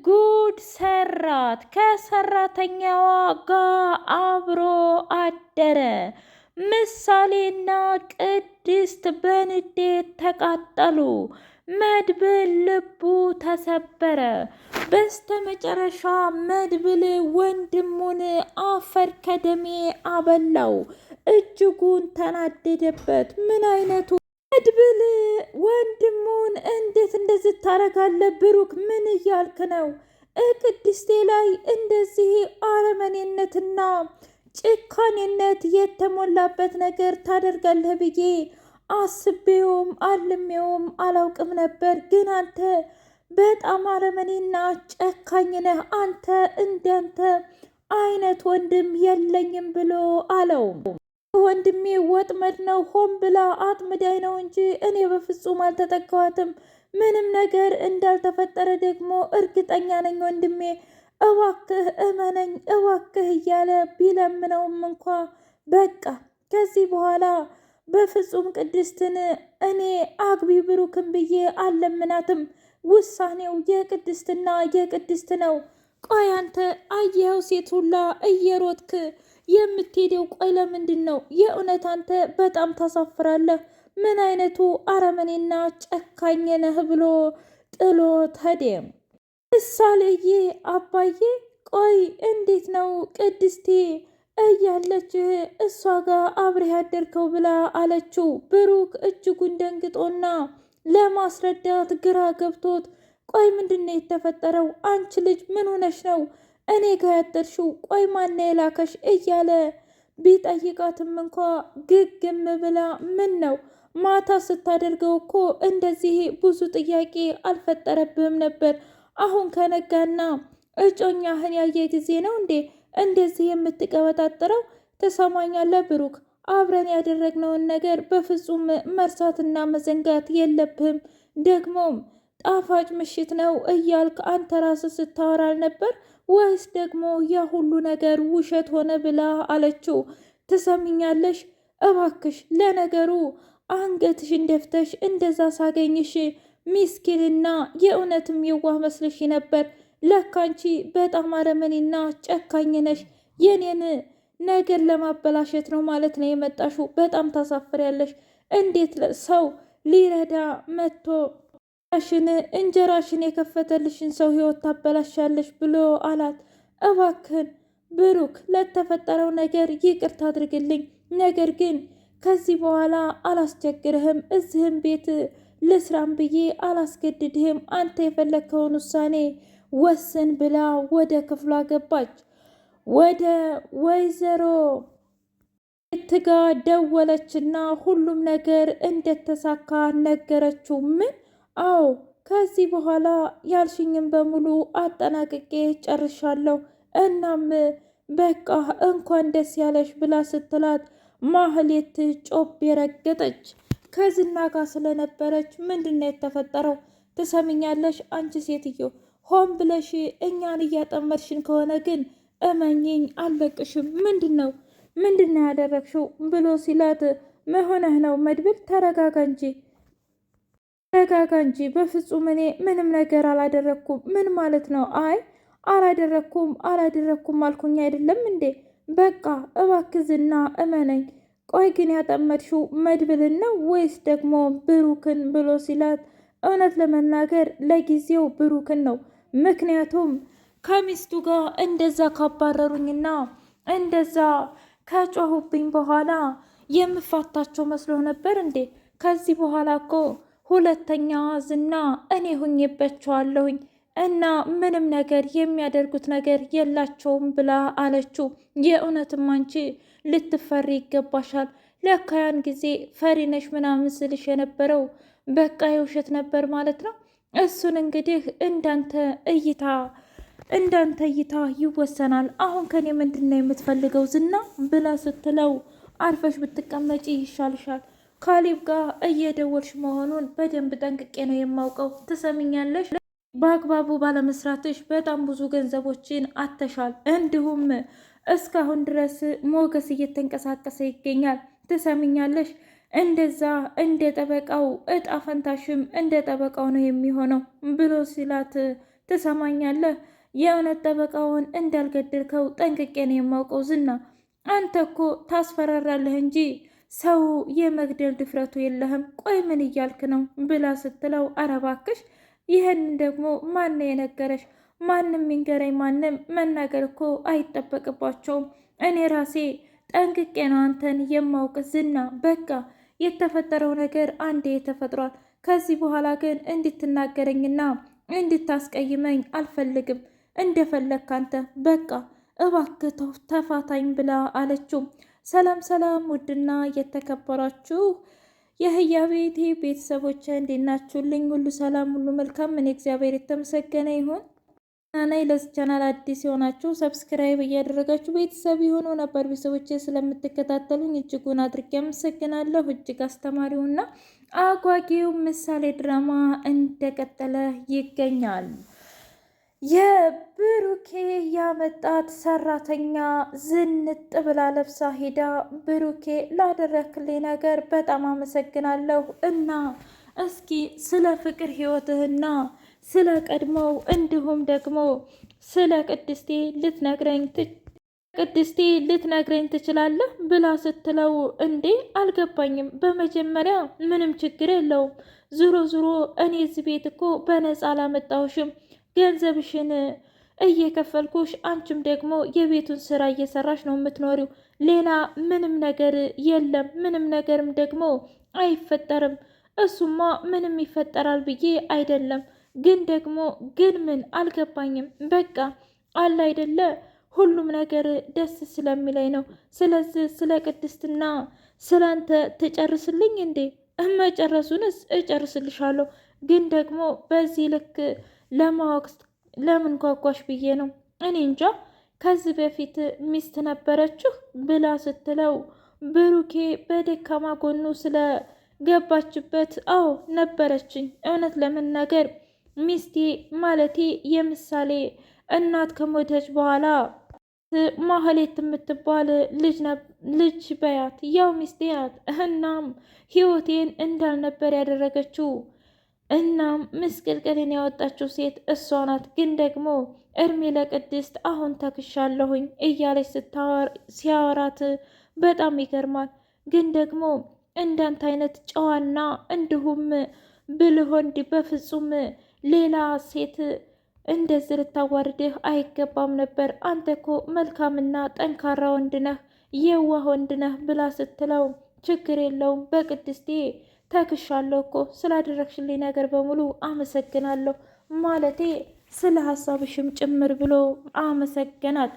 ጉድ ሰራት። ከሰራተኛዋ ጋር አብሮ አደረ። ምሳሌና ቅድስት በንዴት ተቃጠሉ። መድብል ልቡ ተሰበረ። በስተመጨረሻ መድብል ወንድሙን አፈር ከደሜ አበላው። እጅጉን ተናደደበት። ምን አይነቱ መድብል ወንድሙን እንዴት እንደዚህ ታረጋለህ? ብሩክ ምን እያልክ ነው? ቅድስቴ ላይ እንደዚህ አረመኔነትና ጭካኔነት የተሞላበት ነገር ታደርጋለህ ብዬ አስቤውም አልሜውም አላውቅም ነበር። ግን አንተ በጣም አረመኔና ጨካኝ ነህ። አንተ እንዳንተ አይነት ወንድም የለኝም ብሎ አለው። ወንድሜ ወጥመድ ነው፣ ሆን ብላ አጥምዳይ ነው እንጂ እኔ በፍጹም አልተጠጋዋትም። ምንም ነገር እንዳልተፈጠረ ደግሞ እርግጠኛ ነኝ ወንድሜ፣ እባክህ እመነኝ እባክህ እያለ ቢለምነውም እንኳ በቃ ከዚህ በኋላ በፍጹም ቅድስትን እኔ አግቢ ብሩክን ብዬ አልለምናትም። ውሳኔው የቅድስትና የቅድስት ነው። ቆይ አንተ አየኸው ሴት ሁላ እየሮጥክ የምትሄደው ቆይ ለምንድን ነው? የእውነት አንተ በጣም ታሳፍራለህ። ምን አይነቱ አረመኔና ጨካኝ ነህ ብሎ ጥሎ ሄደ። ምሳሌዬ አባዬ ቆይ እንዴት ነው ቅድስቴ እያለች እሷ ጋር አብረህ ያደርከው ብላ አለችው። ብሩክ እጅጉን ደንግጦና ለማስረዳት ግራ ገብቶት ቆይ ምንድን ነው የተፈጠረው? አንቺ ልጅ ምን ሆነሽ ነው እኔ ጋር ያደርሽው? ቆይ ማን የላከሽ እያለ ቢጠይቃትም እንኳ ግግም ብላ ምን ነው ማታ ስታደርገው እኮ እንደዚህ ብዙ ጥያቄ አልፈጠረብህም ነበር። አሁን ከነጋና እጮኛህን ያየ ጊዜ ነው እንዴ እንደዚህ የምትቀበጣጥረው? ትሰማኛለህ ብሩክ፣ አብረን ያደረግነውን ነገር በፍጹም መርሳትና መዘንጋት የለብህም። ደግሞም ጣፋጭ ምሽት ነው እያልክ አንተ ራስህ ስታወራ አልነበር ወይስ ደግሞ ያ ሁሉ ነገር ውሸት ሆነ ብላ አለችው። ትሰሚኛለሽ እባክሽ፣ ለነገሩ አንገትሽን ደፍተሽ እንደዛ ሳገኝሽ ሚስኪንና የእውነትም የዋህ መስልሽ ነበር። ለካንቺ በጣም አረመኔና ጨካኝ ነሽ። የኔን ነገር ለማበላሸት ነው ማለት ነው የመጣሽው። በጣም ታሳፍሪያለሽ። እንዴት ሰው ሊረዳ መጥቶ እንጀራሽን የከፈተልሽን ሰው ህይወት ታበላሻለሽ ብሎ አላት። እባክህን ብሩክ ለተፈጠረው ነገር ይቅርታ አድርግልኝ። ነገር ግን ከዚህ በኋላ አላስቸግርህም። እዚህም ቤት ልስራም ብዬ አላስገድድህም። አንተ የፈለግከውን ውሳኔ ወስን ብላ ወደ ክፍሏ ገባች። ወደ ወይዘሮ ትጋ ደወለችና ሁሉም ነገር እንደተሳካ ነገረችው። ምን? አዎ ከዚህ በኋላ ያልሽኝም በሙሉ አጠናቅቄ ጨርሻለሁ። እናም በቃ እንኳን ደስ ያለሽ ብላ ስትላት ማህሌት ጮቤ ረገጠች። ከዝና ጋር ስለነበረች ምንድን ነው የተፈጠረው? ትሰሚኛለሽ አንቺ ሴትዮ፣ ሆን ብለሽ እኛን እያጠመድሽን ከሆነ ግን እመኝኝ አልለቅሽም። ምንድን ነው ያደረግሽው ብሎ ሲላት መሆነህ ነው መድብል፣ ተረጋጋ እንጂ በፍጹም እኔ ምንም ነገር አላደረግኩም። ምን ማለት ነው? አይ አላደረግኩም አልኩኝ አይደለም እንዴ? በቃ እባክህ ዝና እመነኝ። ቆይ ግን ያጠመድሽው መድብልን ነው ወይስ ደግሞ ብሩክን ብሎ ሲላት እውነት ለመናገር ለጊዜው ብሩክን ነው። ምክንያቱም ከሚስቱ ጋር እንደዛ ካባረሩኝና እንደዛ ከጮሁብኝ በኋላ የምፋታቸው መስሎ ነበር እንዴ? ከዚህ በኋላ እኮ ሁለተኛ ዝና እኔ ሁኜባቸዋለሁኝ እና ምንም ነገር የሚያደርጉት ነገር የላቸውም ብላ አለችው። የእውነትም አንቺ ልትፈሪ ይገባሻል። ለካ ያን ጊዜ ፈሪነሽ ምናምን ስልሽ የነበረው በቃ የውሸት ነበር ማለት ነው። እሱን እንግዲህ እንዳንተ እይታ ይወሰናል። አሁን ከኔ ምንድን ነው የምትፈልገው ዝና ብላ ስትለው አርፈሽ ብትቀመጪ ይሻልሻል። ካሌብ ጋር እየደወልሽ መሆኑን በደንብ ጠንቅቄ ነው የማውቀው። ትሰሚኛለሽ? በአግባቡ ባለመስራትሽ በጣም ብዙ ገንዘቦችን አተሻል። እንዲሁም እስካሁን ድረስ ሞገስ እየተንቀሳቀሰ ይገኛል። ትሰሚኛለሽ? እንደዛ እንደ ጠበቃው እጣ ፈንታሽም እንደ ጠበቃው ነው የሚሆነው ብሎ ሲላት ትሰማኛለህ? የእውነት ጠበቃውን እንዳልገደልከው ጠንቅቄ ነው የማውቀው ዝና። አንተ እኮ ታስፈራራለህ እንጂ ሰው የመግደል ድፍረቱ የለህም። ቆይ ምን እያልክ ነው ብላ ስትለው፣ ኧረ እባክሽ ይህን ደግሞ ማን የነገረሽ? ማንም ይንገረኝ ማንም መናገር እኮ አይጠበቅባቸውም። እኔ ራሴ ጠንቅቄ ነው አንተን የማውቅ ዝና። በቃ የተፈጠረው ነገር አንዴ ተፈጥሯል። ከዚህ በኋላ ግን እንድትናገረኝና እንድታስቀይመኝ አልፈልግም። እንደፈለግክ አንተ በቃ እባክህ ተፋታኝ ብላ አለችው። ሰላም ሰላም! ውድና የተከበራችሁ የህያ ቤቴ ቤተሰቦች እንዴት ናችሁልኝ? ሁሉ ሰላም፣ ሁሉ መልካም። እኔ እግዚአብሔር የተመሰገነ ይሁን። ናይ ለዚህ ቻናል አዲስ የሆናችሁ ሰብስክራይብ እያደረጋችሁ ቤተሰብ የሆኑ ነበር ቤተሰቦች ስለምትከታተሉኝ እጅጉን አድርጌ አመሰግናለሁ። እጅግ አስተማሪውና አጓጊው ምሳሌ ድራማ እንደቀጠለ ይገኛል። የብሩኬ ያመጣት ሰራተኛ ዝንጥ ብላ ለብሳ ሄዳ፣ ብሩኬ ላደረክልኝ ነገር በጣም አመሰግናለሁ እና እስኪ ስለ ፍቅር ህይወትህና ስለ ቀድሞው እንዲሁም ደግሞ ስለ ቅድስቴ ልትነግረኝ ትችላለህ ብላ ስትለው፣ እንዴ አልገባኝም። በመጀመሪያ ምንም ችግር የለውም። ዙሮ ዙሮ እኔ እዚህ ቤት እኮ በነፃ አላመጣሁሽም። ገንዘብሽን እየከፈልኩሽ፣ አንቺም ደግሞ የቤቱን ስራ እየሰራሽ ነው የምትኖሪው። ሌላ ምንም ነገር የለም። ምንም ነገርም ደግሞ አይፈጠርም። እሱማ ምንም ይፈጠራል ብዬ አይደለም፣ ግን ምን አልገባኝም። በቃ አለ አይደለ ሁሉም ነገር ደስ ስለሚለኝ ነው። ስለዚህ ስለ ቅድስትና ስለ አንተ ትጨርስልኝ እንዴ? መጨረሱንስ እጨርስልሻለሁ፣ ግን ደግሞ በዚህ ልክ ለማወቅ ለምን ጓጓሽ ብዬ ነው። እኔ እንጃ ከዚህ በፊት ሚስት ነበረችሁ ብላ ስትለው፣ ብሩኬ በደካማ ጎኑ ስለገባችበት አዎ ነበረችኝ። እውነት ለመናገር ሚስቴ ማለቴ የምሳሌ እናት ከሞተች በኋላ ማህሌት የምትባል ልጅ በያት ያው ሚስቴ ናት። እናም ህይወቴን እንዳልነበር ያደረገችው እናም ምስቅልቅልን ያወጣችው ሴት እሷ ናት። ግን ደግሞ እድሜ ለቅድስት አሁን ተክሻለሁኝ እያለች ሲያወራት በጣም ይገርማል። ግን ደግሞ እንዳንተ አይነት ጨዋና እንዲሁም ብልህ ወንድ በፍጹም ሌላ ሴት እንደዚህ ልታዋርድህ አይገባም ነበር። አንተ እኮ መልካምና ጠንካራ ወንድ ነህ፣ የዋህ ወንድ ነህ ብላ ስትለው፣ ችግር የለውም በቅድስቴ ተክሻለሁ እኮ ስላደረግሽልኝ ነገር በሙሉ አመሰግናለሁ፣ ማለቴ ስለ ሀሳብሽም ጭምር ብሎ አመሰገናት።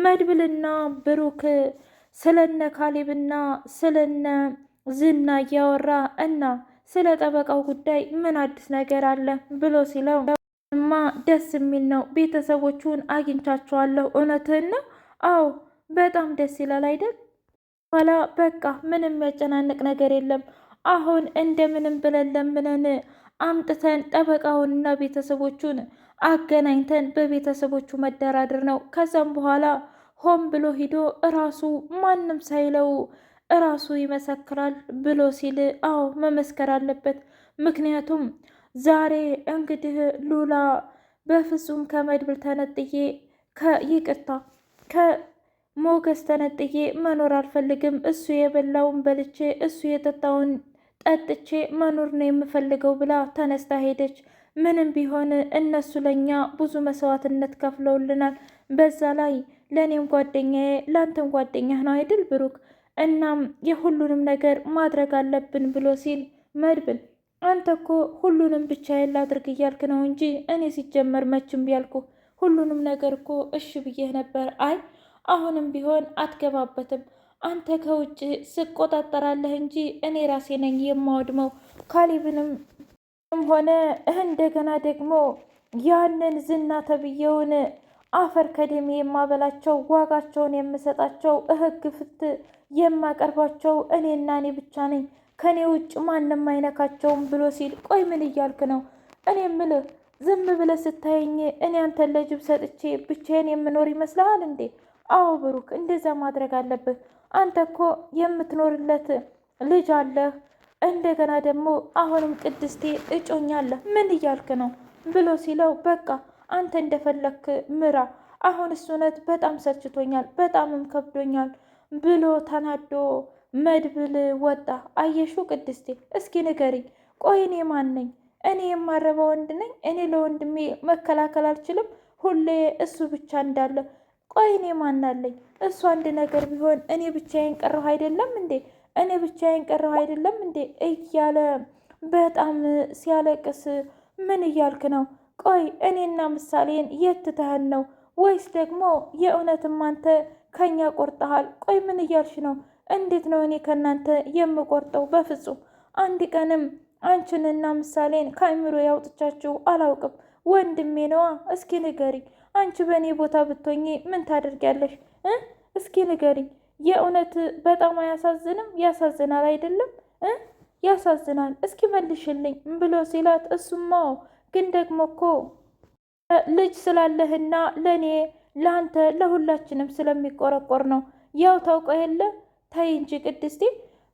መድብልና ብሩክ ስለነ ካሌብና ስለነ ዝና እያወራ እና ስለ ጠበቃው ጉዳይ ምን አዲስ ነገር አለ ብሎ ሲለው እማ ደስ የሚል ነው። ቤተሰቦቹን አግኝቻቸዋለሁ። እውነትህን ነው? አዎ በጣም ደስ ይላል አይደል? ኋላ በቃ ምንም የሚያጨናንቅ ነገር የለም። አሁን እንደምንም ብለን ለምነን አምጥተን ጠበቃውንና ቤተሰቦቹን አገናኝተን በቤተሰቦቹ መደራደር ነው። ከዛም በኋላ ሆን ብሎ ሂዶ እራሱ ማንም ሳይለው እራሱ ይመሰክራል ብሎ ሲል፣ አዎ መመስከር አለበት። ምክንያቱም ዛሬ እንግዲህ ሉላ በፍጹም ከመድብል ተነጥዬ ይቅርታ ከሞገስ ተነጥዬ መኖር አልፈልግም። እሱ የበላውን በልቼ እሱ የጠጣውን ጠጥቼ መኖር ነው የምፈልገው ብላ ተነስታ ሄደች። ምንም ቢሆን እነሱ ለእኛ ብዙ መስዋዕትነት ከፍለውልናል። በዛ ላይ ለእኔም ጓደኛዬ ለአንተም ጓደኛህ ነው አይደል ብሩክ? እናም የሁሉንም ነገር ማድረግ አለብን ብሎ ሲል መድብል አንተ እኮ ሁሉንም ብቻዬን ላድርግ እያልክ ነው እንጂ እኔ ሲጀመር መችም ቢያልኩ ሁሉንም ነገር እኮ እሺ ብዬህ ነበር። አይ አሁንም ቢሆን አትገባበትም። አንተ ከውጭ ስቆጣጠራለህ እንጂ እኔ ራሴ ነኝ የማወድመው። ካሌብንም ሆነ እንደገና ደግሞ ያንን ዝና ተብዬውን አፈር ከደሜ የማበላቸው ዋጋቸውን የምሰጣቸው ሕግ ፍት የማቀርባቸው እኔና እኔ ብቻ ነኝ። ከኔ ውጭ ማንም አይነካቸውም ብሎ ሲል፣ ቆይ ምን እያልክ ነው? እኔ ምልህ ዝም ብለህ ስታየኝ እኔ አንተን ለጅብ ሰጥቼ ብቻዬን የምኖር ይመስልሃል እንዴ? አዎ ብሩክ፣ እንደዛ ማድረግ አለብህ። አንተ እኮ የምትኖርለት ልጅ አለህ። እንደገና ደግሞ አሁንም ቅድስቴ እጮኛለህ። ምን እያልክ ነው ብሎ ሲለው፣ በቃ አንተ እንደፈለክ ምራ። አሁንስ እውነት በጣም ሰልችቶኛል፣ በጣምም ከብዶኛል ብሎ ተናዶ መድብል ወጣ። አየሹ ቅድስቴ፣ እስኪ ንገሪኝ፣ ቆይ እኔ ማን ነኝ? እኔ የማረባ ወንድ ነኝ? እኔ ለወንድሜ መከላከል አልችልም? ሁሌ እሱ ብቻ እንዳለ። ቆይ እኔ ማን አለኝ? እሱ አንድ ነገር ቢሆን እኔ ብቻዬን ቀረሁ አይደለም እንዴ? እኔ ብቻዬን ቀረሁ አይደለም እንዴ? እያለ በጣም ሲያለቅስ፣ ምን እያልክ ነው? ቆይ እኔና ምሳሌን የት ትተኸን ነው? ወይስ ደግሞ የእውነትም አንተ ከኛ ቆርጠሃል? ቆይ ምን እያልሽ ነው? እንዴት ነው እኔ ከእናንተ የምቆርጠው? በፍጹም አንድ ቀንም አንቺንና ምሳሌን ከአእምሮ ያውጥቻችሁ አላውቅም። ወንድሜ ነዋ። እስኪ ንገሪኝ፣ አንቺ በእኔ ቦታ ብትሆኚ ምን ታደርጊያለሽ? እስኪ ንገሪኝ። የእውነት በጣም አያሳዝንም? ያሳዝናል አይደለም? ያሳዝናል። እስኪ መልሽልኝ ብሎ ሲላት፣ እሱማ ግን ደግሞ እኮ ልጅ ስላለህና ለእኔ ለአንተ ለሁላችንም ስለሚቆረቆር ነው። ያው ታውቀ የለ። ታይ እንጂ ቅድስቴ፣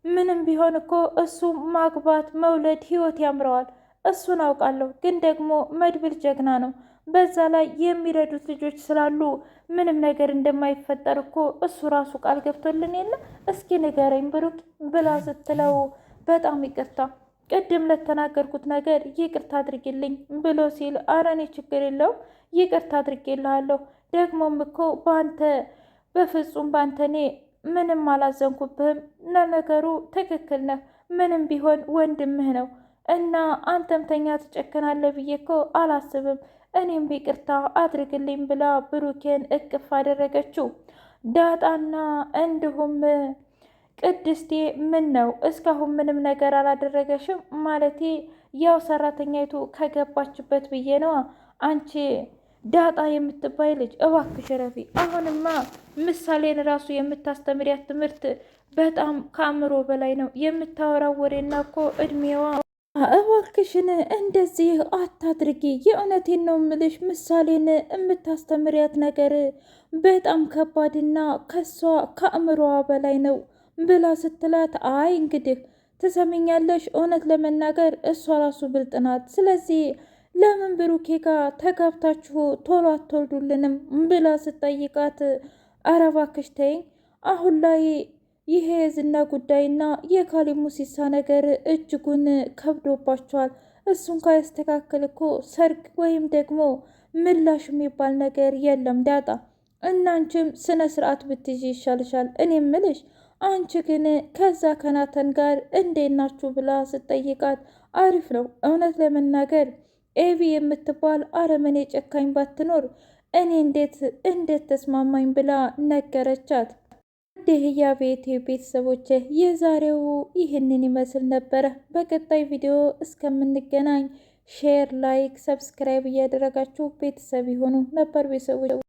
ምንም ቢሆን እኮ እሱ ማግባት መውለድ ህይወት ያምረዋል። እሱን አውቃለሁ። ግን ደግሞ መድብል ጀግና ነው። በዛ ላይ የሚረዱት ልጆች ስላሉ ምንም ነገር እንደማይፈጠር እኮ እሱ ራሱ ቃል ገብቶልን የለ። እስኪ ንገረኝ ብሩክ ብላ ስትለው፣ በጣም ይቅርታ ቅድም ለተናገርኩት ነገር ይቅርታ አድርጊልኝ ብሎ ሲል፣ ኧረ እኔ ችግር የለውም ይቅርታ አድርጌልሃለሁ። ደግሞም እኮ በአንተ በፍጹም በአንተ እኔ ምንም አላዘንኩብህም። ለነገሩ ትክክል ነህ። ምንም ቢሆን ወንድምህ ነው እና አንተም ተኛ ትጨክናለህ ብዬ እኮ አላስብም። እኔም ይቅርታ አድርግልኝ ብላ ብሩኬን እቅፍ አደረገችው። ዳጣና እንዲሁም ቅድስቴ፣ ምን ነው እስካሁን ምንም ነገር አላደረገሽም? ማለቴ ያው ሰራተኛይቱ ከገባችበት ብዬ ነዋ። አንቺ ዳጣ የምትባይ ልጅ እባክሽ ረፊ። አሁንማ ምሳሌን ራሱ የምታስተምሪያት ትምህርት በጣም ከአእምሮ በላይ ነው። የምታወራው ወሬና እኮ እድሜዋ። እባክሽን እንደዚህ አታድርጊ። የእውነቴን ነው ምልሽ። ምሳሌን የምታስተምሪያት ነገር በጣም ከባድና ከሷ ከአእምሮዋ በላይ ነው ብላ ስትላት፣ አይ እንግዲህ ትሰሚኛለሽ፣ እውነት ለመናገር እሷ ራሱ ብልጥ ናት። ስለዚህ ለምን ብሩኬ ጋር ተጋብታችሁ ቶሎ አትወልዱልንም ብላ ስጠይቃት፣ ኧረ እባክሽ ተይኝ፣ አሁን ላይ ይሄ የዝና ጉዳይና የካሌብ ሙሲሳ ነገር እጅጉን ከብዶባቸዋል። እሱን ካያስተካክል እኮ ሰርግ ወይም ደግሞ ምላሽ የሚባል ነገር የለም ዳጣ። እናንቺም ስነ ስርዓት ብትይዥ ይሻልሻል። እኔ ምልሽ አንቺ ግን ከዛ ከናተን ጋር እንዴት ናችሁ ብላ ስጠይቃት፣ አሪፍ ነው እውነት ለመናገር ኤቪ የምትባል አረመኔ ጨካኝ ባትኖር እኔ እንዴት ተስማማኝ ብላ ነገረቻት። ደህያ ቤት ቤተሰቦች የዛሬው ይህንን ይመስል ነበረ። በቀጣይ ቪዲዮ እስከምንገናኝ ሼር፣ ላይክ፣ ሰብስክራይብ እያደረጋችሁ ቤተሰብ ይሆኑ ነበር ቤተሰቦች።